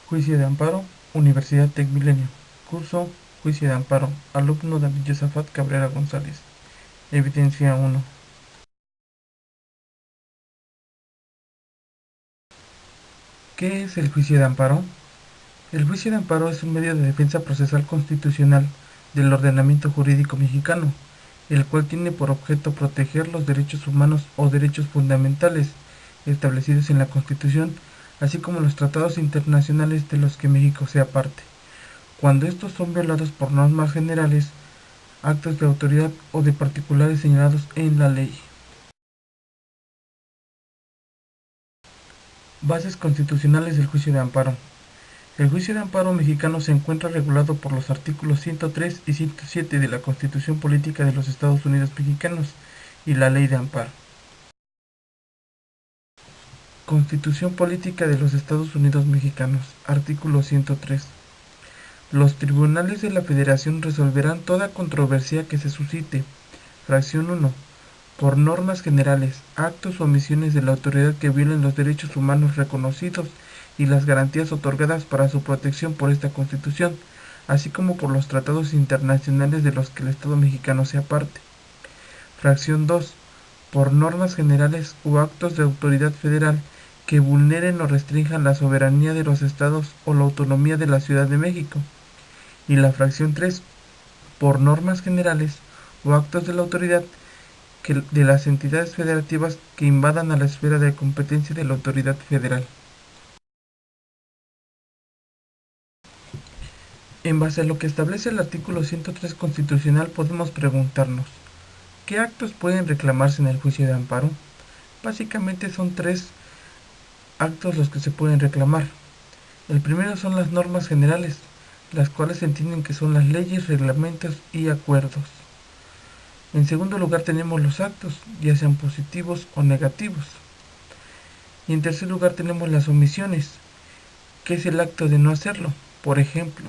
Juicio de amparo, Universidad Tec Milenio. Curso Juicio de amparo, alumno David Josafat Cabrera González. Evidencia 1. ¿Qué es el juicio de amparo? El juicio de amparo es un medio de defensa procesal constitucional del ordenamiento jurídico mexicano, el cual tiene por objeto proteger los derechos humanos o derechos fundamentales establecidos en la Constitución, así como los tratados internacionales de los que México sea parte, cuando estos son violados por normas generales, actos de autoridad o de particulares señalados en la ley. Bases constitucionales del juicio de amparo. El juicio de amparo mexicano se encuentra regulado por los artículos 103 y 107 de la Constitución Política de los Estados Unidos Mexicanos y la Ley de Amparo. Constitución Política de los Estados Unidos Mexicanos, artículo 103. Los tribunales de la Federación resolverán toda controversia que se suscite. Fracción 1. Por normas generales, actos o omisiones de la autoridad que violen los derechos humanos reconocidos y las garantías otorgadas para su protección por esta Constitución, así como por los tratados internacionales de los que el Estado mexicano sea parte. Fracción 2. Por normas generales u actos de autoridad federal que vulneren o restrinjan la soberanía de los estados o la autonomía de la Ciudad de México. Y la fracción 3. Por normas generales o actos de la autoridad de las entidades federativas que invadan a la esfera de competencia de la autoridad federal. En base a lo que establece el artículo 103 constitucional podemos preguntarnos, ¿qué actos pueden reclamarse en el juicio de amparo? Básicamente son tres actos los que se pueden reclamar. El primero son las normas generales, las cuales se entienden que son las leyes, reglamentos y acuerdos. En segundo lugar tenemos los actos, ya sean positivos o negativos. Y en tercer lugar tenemos las omisiones, que es el acto de no hacerlo. Por ejemplo,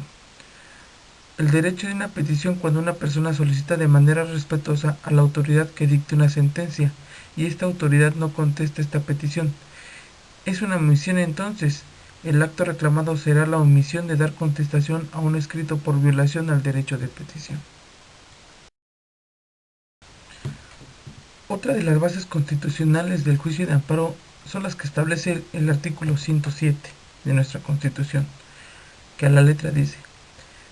el derecho de una petición cuando una persona solicita de manera respetuosa a la autoridad que dicte una sentencia y esta autoridad no contesta esta petición. Es una omisión entonces. El acto reclamado será la omisión de dar contestación a un escrito por violación al derecho de petición. Otra de las bases constitucionales del juicio de amparo son las que establece el artículo 107 de nuestra Constitución, que a la letra dice: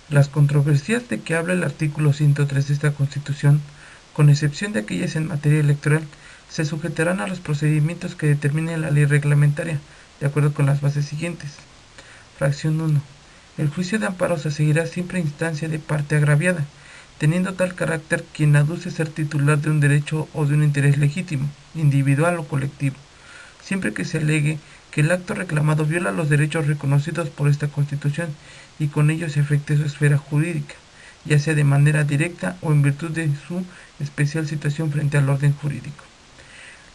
las controversias de que habla el artículo 103 de esta Constitución, con excepción de aquellas en materia electoral, se sujetarán a los procedimientos que determine la ley reglamentaria, de acuerdo con las bases siguientes. Fracción 1. El juicio de amparo se seguirá siempre a instancia de parte agraviada, teniendo tal carácter quien aduce ser titular de un derecho o de un interés legítimo, individual o colectivo, siempre que se alegue que el acto reclamado viola los derechos reconocidos por esta Constitución y con ello se afecte su esfera jurídica, ya sea de manera directa o en virtud de su especial situación frente al orden jurídico.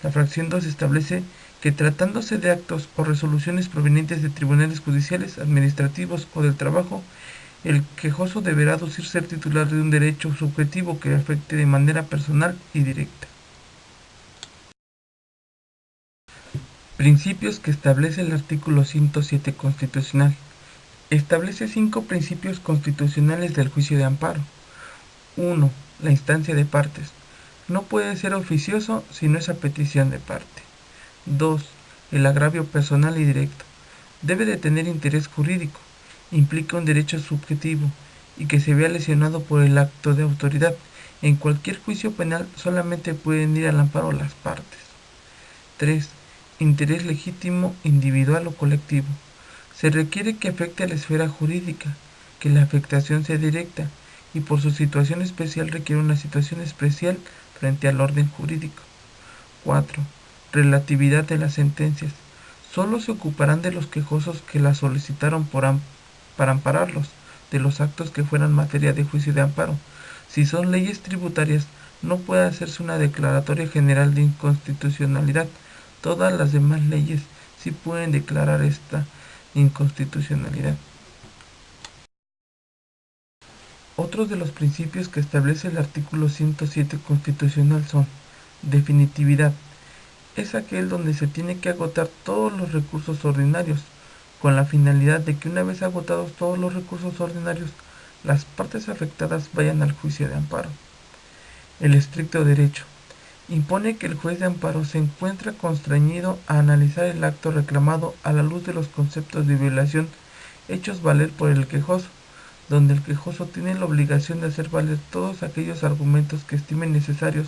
La fracción 2 establece que tratándose de actos o resoluciones provenientes de tribunales judiciales, administrativos o del trabajo, el quejoso deberá aducir ser titular de un derecho subjetivo que afecte de manera personal y directa. Principios que establece el artículo 107 constitucional. Establece 5 principios constitucionales del juicio de amparo. 1. La instancia de partes. No puede ser oficioso si no es a petición de parte. 2. El agravio personal y directo. Debe de tener interés jurídico. Implica un derecho subjetivo y que se vea lesionado por el acto de autoridad. En cualquier juicio penal solamente pueden ir al amparo las partes. 3. Interés legítimo, individual o colectivo. Se requiere que afecte a la esfera jurídica, que la afectación sea directa y por su situación especial requiere una situación especial frente al orden jurídico. 4. Relatividad de las sentencias. Solo se ocuparán de los quejosos que las solicitaron para ampararlos, de los actos que fueran materia de juicio de amparo. Si son leyes tributarias, no puede hacerse una declaratoria general de inconstitucionalidad. Todas las demás leyes sí pueden declarar esta inconstitucionalidad. Otros de los principios que establece el artículo 107 constitucional son: definitividad. Es aquel donde se tiene que agotar todos los recursos ordinarios, con la finalidad de que una vez agotados todos los recursos ordinarios, las partes afectadas vayan al juicio de amparo. El estricto derecho impone que el juez de amparo se encuentra constreñido a analizar el acto reclamado a la luz de los conceptos de violación hechos valer por el quejoso, donde el quejoso tiene la obligación de hacer valer todos aquellos argumentos que estimen necesarios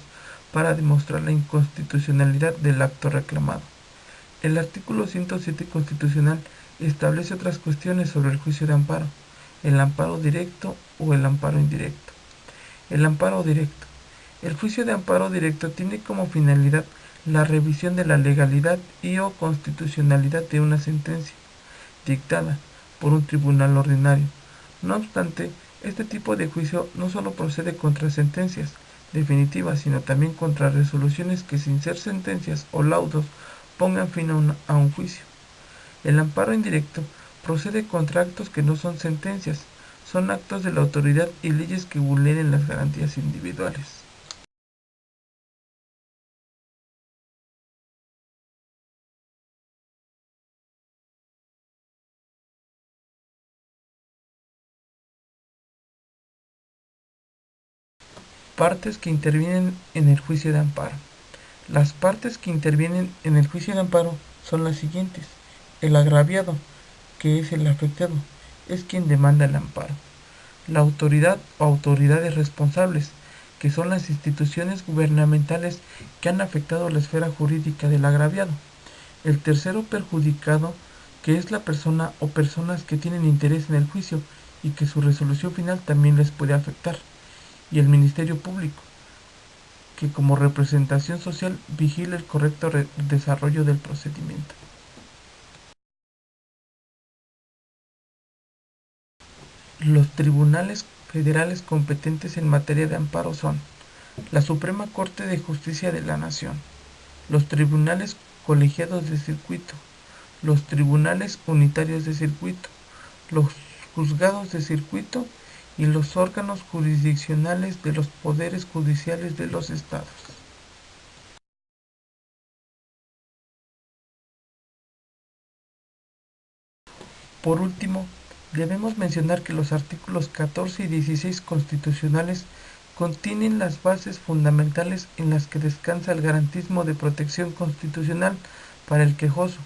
para demostrar la inconstitucionalidad del acto reclamado. El artículo 107 constitucional establece otras cuestiones sobre el juicio de amparo, el amparo directo o el amparo indirecto. El amparo directo. El juicio de amparo directo tiene como finalidad la revisión de la legalidad y o constitucionalidad de una sentencia dictada por un tribunal ordinario. No obstante, este tipo de juicio no solo procede contra sentencias definitivas, sino también contra resoluciones que sin ser sentencias o laudos pongan fin a un juicio. El amparo indirecto procede contra actos que no son sentencias, son actos de la autoridad y leyes que vulneren las garantías individuales. Partes que intervienen en el juicio de amparo. Las partes que intervienen en el juicio de amparo son las siguientes. El agraviado, que es el afectado, es quien demanda el amparo. La autoridad o autoridades responsables, que son las instituciones gubernamentales que han afectado la esfera jurídica del agraviado. El tercero perjudicado, que es la persona o personas que tienen interés en el juicio y que su resolución final también les puede afectar. Y el Ministerio Público, que como representación social vigila el correcto desarrollo del procedimiento. Los tribunales federales competentes en materia de amparo son la Suprema Corte de Justicia de la Nación, los tribunales colegiados de circuito, los tribunales unitarios de circuito, los juzgados de circuito y los órganos jurisdiccionales de los poderes judiciales de los estados. Por último, debemos mencionar que los artículos 14 y 16 constitucionales contienen las bases fundamentales en las que descansa el garantismo de protección constitucional para el quejoso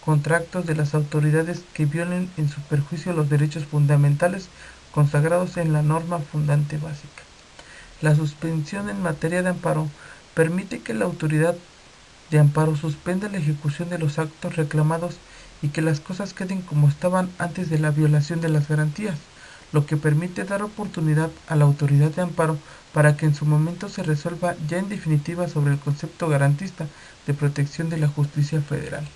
contra actos de las autoridades que violen en su perjuicio los derechos fundamentales consagrados en la norma fundante básica. La suspensión en materia de amparo permite que la autoridad de amparo suspenda la ejecución de los actos reclamados y que las cosas queden como estaban antes de la violación de las garantías, lo que permite dar oportunidad a la autoridad de amparo para que en su momento se resuelva ya en definitiva sobre el concepto garantista de protección de la justicia federal.